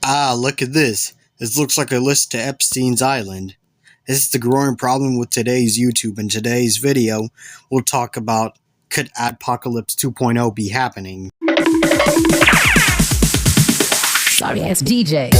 Ah, look at this. This looks like a list to Epstein's Island. This is the growing problem with today's YouTube. In today's video, we'll talk about could Adpocalypse 2.0 be happening? Sorry ass DJ.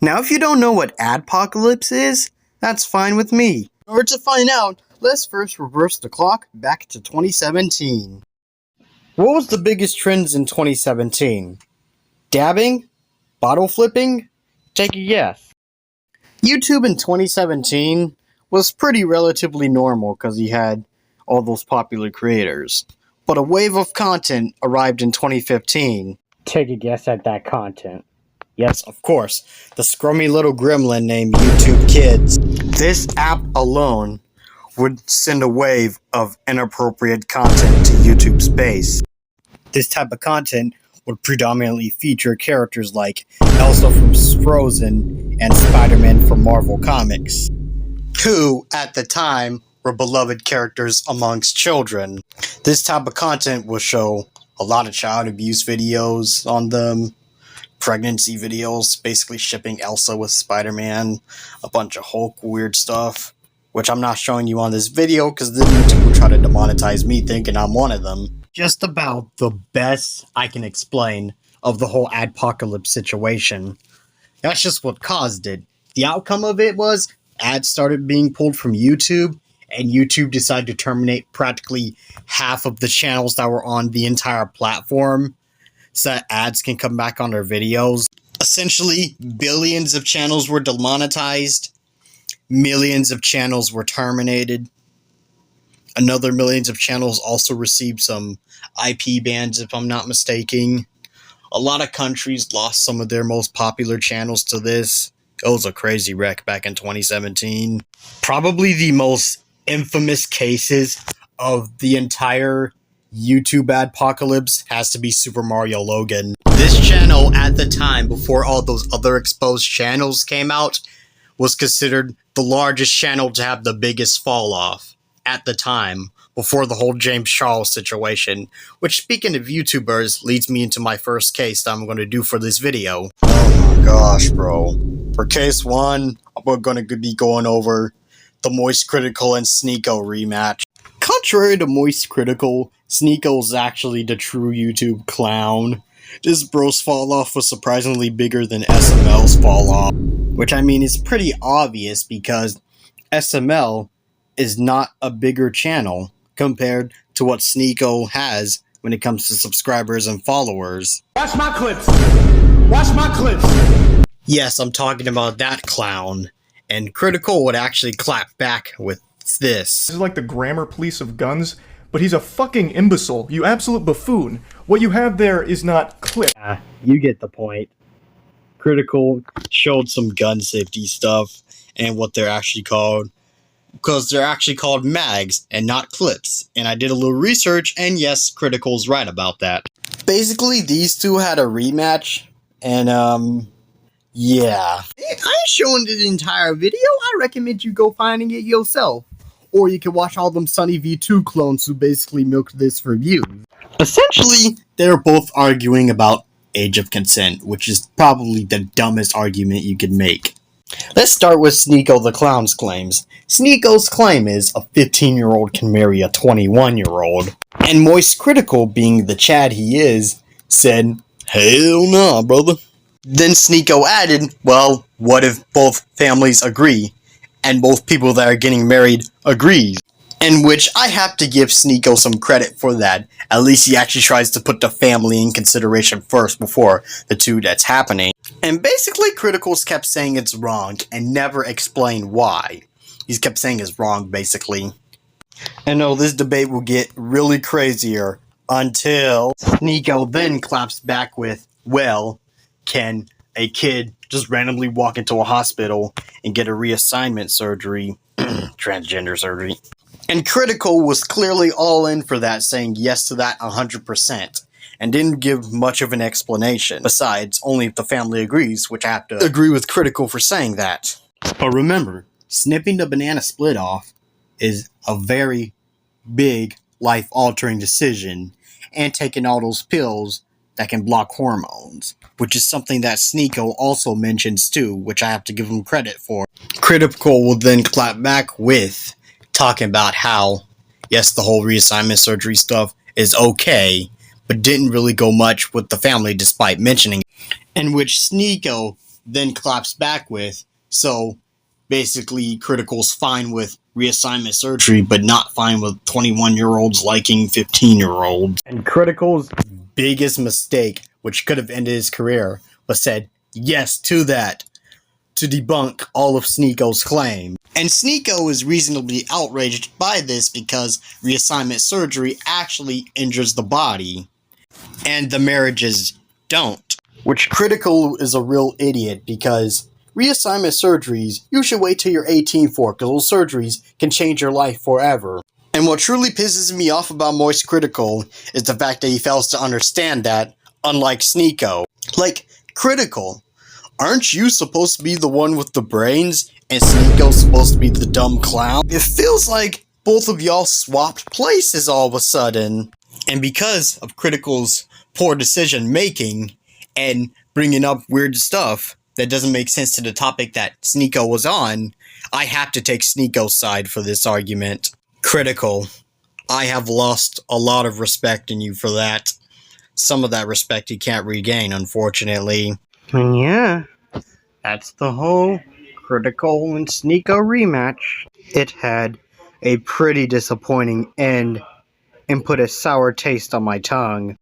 Now, if you don't know what Adpocalypse is, that's fine with me. In order to find out, let's first reverse the clock back to 2017. What was the biggest trends in 2017? Dabbing? Bottle flipping? Take a guess. YouTube in 2017 was pretty relatively normal because you had all those popular creators. But a wave of content arrived in 2015. Take a guess at that content. Yes, of course. The scrummy little gremlin named YouTube Kids. This app alone would send a wave of inappropriate content to YouTube's base. This type of content would predominantly feature characters like Elsa from Frozen and Spider-Man from Marvel Comics, who, at the time, were beloved characters amongst children. This type of content will show a lot of child abuse videos on them, pregnancy videos, basically shipping Elsa with Spider-Man, a bunch of Hulk weird stuff, which I'm not showing you on this video because then YouTube will try to demonetize me thinking I'm one of them. Just about the best I can explain of the whole Adpocalypse situation. That's just what caused it. The outcome of it was ads started being pulled from YouTube, and YouTube decided to terminate practically half of the channels that were on the entire platform so that ads can come back on their videos. Essentially, billions of channels were demonetized, millions of channels were terminated. Another millions of channels also received some IP bans, if I'm not mistaken. A lot of countries lost some of their most popular channels to this. It was a crazy wreck back in 2017. Probably the most infamous cases of the entire YouTube Adpocalypse has to be Super Mario Logan. This channel, at the time, before all those other exposed channels came out, was considered the largest channel to have the biggest fall off at the time, before the whole James Charles situation, which, speaking of YouTubers, leads me into my first case that I'm going to do for this video. Oh my gosh, bro. For case 1, we're going to be going over the Moist Critical and Sneeko rematch. Contrary to Moist Critical, Sneeko is actually the true YouTube clown. This bro's fall off was surprisingly bigger than SML's fall off, which I mean is pretty obvious because SML is not a bigger channel compared to what Sneeko has when it comes to subscribers and followers. Watch my clips! Watch my clips! Yes, I'm talking about that clown. And Critical would actually clap back with this. This is like the grammar police of guns, but he's a fucking imbecile, you absolute buffoon. What you have there is not clip. You get the point. Critical showed some gun safety stuff and what they're actually called. Because they're actually called mags and not clips. And I did a little research, and yes, Critical's right about that. Basically, these two had a rematch, and yeah. I ain't showing the entire video. I recommend you go finding it yourself. Or you can watch all them Sunny V2 clones who basically milked this for views. Essentially, they're both arguing about age of consent, which is probably the dumbest argument you could make. Let's start with Sneeko the Clown's claims. Sneeko's claim is a 15-year-old can marry a 21-year-old. And Moist Critical, being the Chad he is, said, "Hell nah, brother." Then Sneeko added, well, what if both families agree? And both people that are getting married agree. In which I have to give Sneeko some credit for that. At least he actually tries to put the family in consideration first before the two that's happening. And basically Criticals kept saying it's wrong and never explained why. He kept saying it's wrong, basically. And no, this debate will get really crazier until Sneeko then claps back with, well, can a kid just randomly walk into a hospital and get a reassignment surgery, transgender surgery? And Critical was clearly all in for that, saying yes to that 100%, and didn't give much of an explanation. Besides, only if the family agrees, which I have to agree with Critical for saying that. But remember, snipping the banana split off is a very big life-altering decision, and taking all those pills that can block hormones, which is something that Sneeko also mentions too, which I have to give him credit for. Critical will then clap back with talking about how, yes, the whole reassignment surgery stuff is okay, but didn't really go much with the family despite mentioning it. In which Sneeko then claps back with, so basically Critical's fine with reassignment surgery, but not fine with 21-year-olds liking 15-year-olds. And Critical's Biggest mistake, which could have ended his career, was said yes to that, to debunk all of Sneeko's claim. And Sneeko is reasonably outraged by this because reassignment surgery actually injures the body, and the marriages don't. Which Critical is a real idiot, because reassignment surgeries you should wait till you're 18 for, because those surgeries can change your life forever. And what truly pisses me off about Moist Critical is the fact that he fails to understand that, unlike Sneeko. Like, Critical, aren't you supposed to be the one with the brains, and Sneeko's supposed to be the dumb clown? It feels like both of y'all swapped places all of a sudden. And because of Critical's poor decision making, and bringing up weird stuff that doesn't make sense to the topic that Sneeko was on, I have to take Sneeko's side for this argument. Critical, I have lost a lot of respect in you for that. Some of that respect you can't regain, unfortunately. And yeah, that's the whole Critical and Sneeko rematch. It had a pretty disappointing end and put a sour taste on my tongue.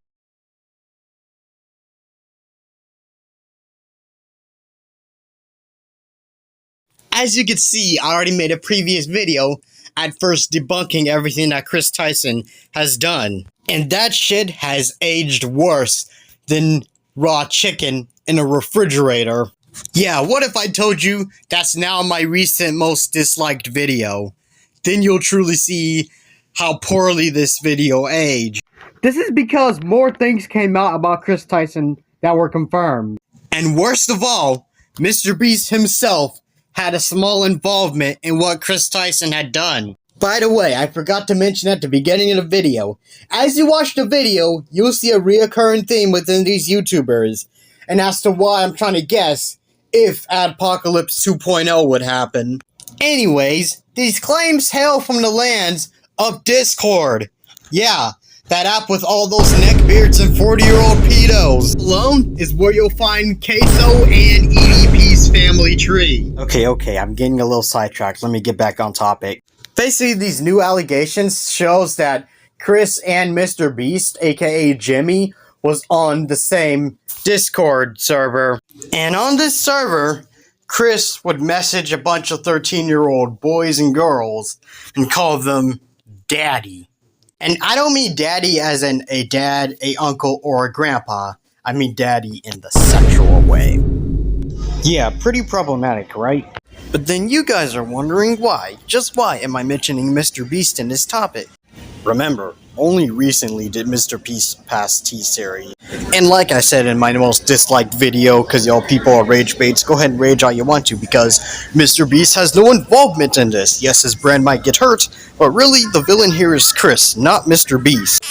As you can see, I already made a previous video at first debunking everything that Chris Tyson has done. And that shit has aged worse than raw chicken in a refrigerator. Yeah, what if I told you that's now my recent most disliked video? Then you'll truly see how poorly this video aged. This is because more things came out about Chris Tyson that were confirmed. And worst of all, Mr. Beast himself had a small involvement in what Chris Tyson had done. By the way, I forgot to mention at the beginning of the video, as you watch the video, you'll see a reoccurring theme within these YouTubers, and as to why I'm trying to guess if Adpocalypse 2.0 would happen. Anyways, these claims hail from the lands of Discord. Yeah, that app with all those neckbeards and 40-year-old pedos. Alone is where you'll find Queso and EDP's family tree. Okay, I'm getting a little sidetracked. Let me get back on topic. Basically, these new allegations shows that Chris and Mr. Beast, aka Jimmy, was on the same Discord server. And on this server, Chris would message a bunch of 13-year-old boys and girls and call them daddy. And I don't mean daddy as in a dad, a uncle, or a grandpa. I mean daddy in the sexual way. Yeah, pretty problematic, right? But then you guys are wondering why. Just why am I mentioning Mr. Beast in this topic? Remember, only recently did Mr. Beast pass T-Series. And like I said in my most disliked video, because y'all people are rage baits, go ahead and rage all you want to, because Mr. Beast has no involvement in this. Yes, his brand might get hurt, but really, the villain here is Chris, not Mr. Beast.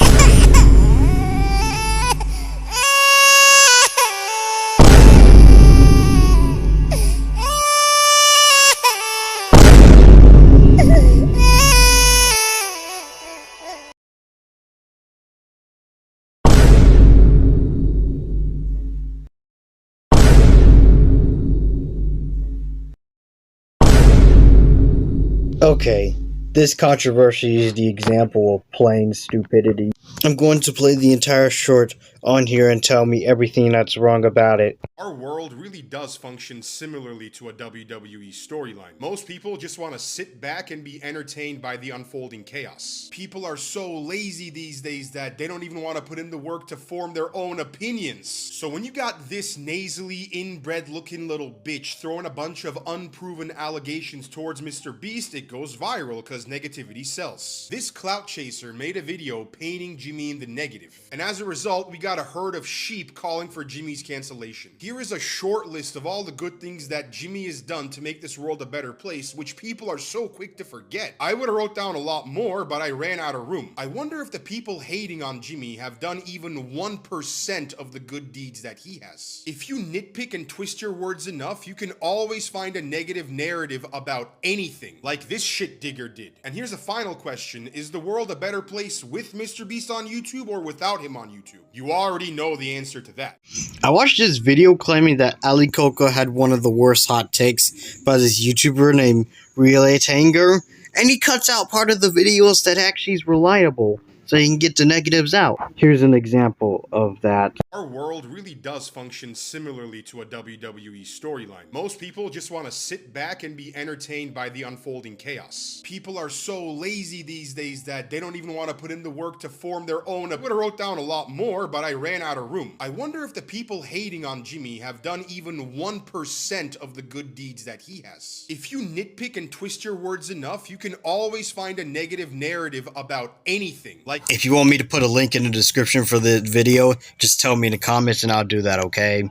Okay, this controversy is the example of plain stupidity. I'm going to play the entire short on here and tell me everything that's wrong about it. Our world really does function similarly to a WWE storyline. Most people just want to sit back and be entertained by the unfolding chaos. People are so lazy these days that they don't even want to put in the work to form their own opinions. So when you got this nasally, inbred looking little bitch throwing a bunch of unproven allegations towards Mr. Beast, it goes viral because negativity sells. This clout chaser made a video painting Jimmy in the negative. And as a result, we got a herd of sheep calling for Jimmy's cancellation. Here is a short list of all the good things that Jimmy has done to make this world a better place, which people are so quick to forget. I would have wrote down a lot more, but I ran out of room. I wonder if the people hating on Jimmy have done even 1% of the good deeds that he has. If you nitpick and twist your words enough, you can always find a negative narrative about anything, like this shit digger did. And here's a final question: is the world a better place with Mr. Beast on YouTube or without him on YouTube? You already know the answer to that. I watched this video claiming that Ali Coco had one of the worst hot takes by this YouTuber named Relay Tanger, and he cuts out part of the videos that actually is reliable, so he can get the negatives out. Here's an example of that. Our world really does function similarly to a WWE storyline. Most people just want to sit back and be entertained by the unfolding chaos. People are so lazy these days that they don't even want to put in the work to form their own. I would have wrote down a lot more, but I ran out of room. I wonder if the people hating on Jimmy have done even 1% of the good deeds that he has. If you nitpick and twist your words enough, you can always find a negative narrative about anything. Like, If you want me to put a link in the description for the video, just tell me in the comments and I'll do that, okay?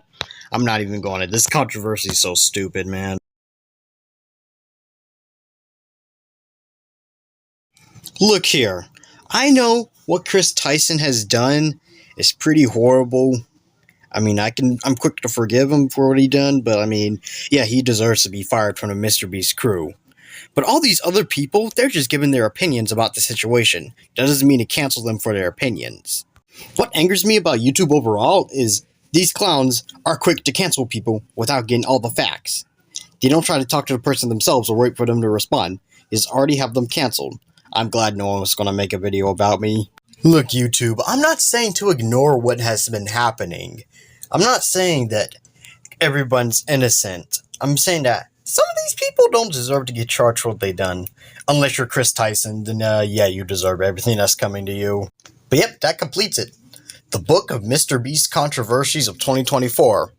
I'm not even going to. This controversy is so stupid, man. Look here. I know what Chris Tyson has done is pretty horrible. I mean, I'm quick to forgive him for what he done, but I mean, yeah, he deserves to be fired from the Mr. Beast crew. But all these other people, they're just giving their opinions about the situation. That doesn't mean to cancel them for their opinions. What angers me about YouTube overall is these clowns are quick to cancel people without getting all the facts. They don't try to talk to the person themselves or wait for them to respond. They just already have them canceled. I'm glad no one was going to make a video about me. Look, YouTube, I'm not saying to ignore what has been happening. I'm not saying that everyone's innocent. I'm saying that some of these people don't deserve to get charged for what they done. Unless you're Chris Tyson, then yeah, you deserve everything that's coming to you. But yep, that completes it. The Book of Mr. Beast Controversies of 2024.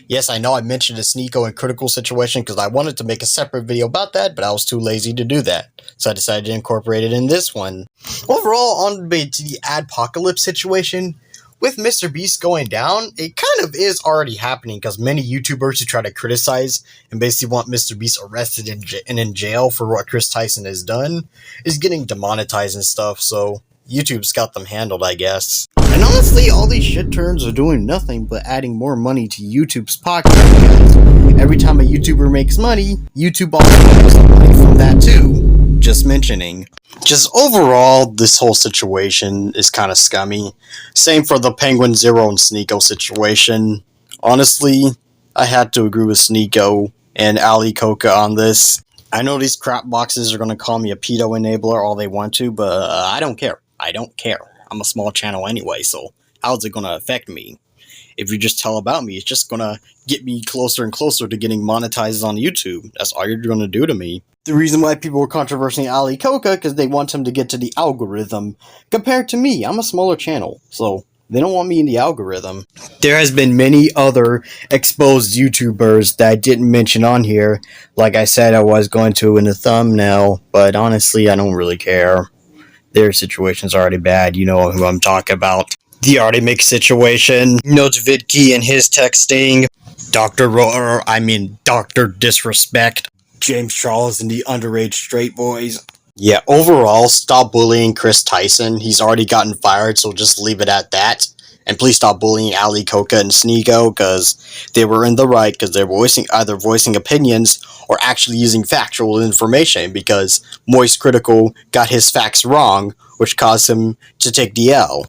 Yes, I know I mentioned the Sneeko and Critical situation because I wanted to make a separate video about that, but I was too lazy to do that. So I decided to incorporate it in this one. Overall, on to the Adpocalypse situation, with Mr. Beast going down, it kind of is already happening because many YouTubers who try to criticize and basically want Mr. Beast arrested and in jail for what Chris Tyson has done is getting demonetized and stuff, so YouTube's got them handled, I guess. And honestly, all these shit turns are doing nothing but adding more money to YouTube's pocket because every time a YouTuber makes money, YouTube also makes some money from that too. Just mentioning. Just overall, this whole situation is kind of scummy. Same for the Penguin Zero and Sneeko situation. Honestly, I had to agree with Sneeko and Ali Coca on this. I know these crap boxes are going to call me a pedo enabler all they want to, but I don't care. I don't care. I'm a small channel anyway, so how's it going to affect me? If you just tell about me, it's just going to get me closer and closer to getting monetized on YouTube. That's all you're going to do to me. The reason why people were controversing Ali Coca because they want him to get to the algorithm. Compared to me, I'm a smaller channel, so they don't want me in the algorithm. There has been many other exposed YouTubers that I didn't mention on here. Like I said, I was going to in the thumbnail, but honestly, I don't really care. Their situation's already bad. You know who I'm talking about. The Artemic situation. Notes Vidkey and his texting. Dr. Disrespect. James Charles and the underage straight boys. Yeah, overall, stop bullying Chris Tyson. He's already gotten fired, so just leave it at that. And please stop bullying Ali Coca and Sneeko, because they were in the right, because they're either voicing opinions or actually using factual information, because Moist Critical got his facts wrong, which caused him to take the L.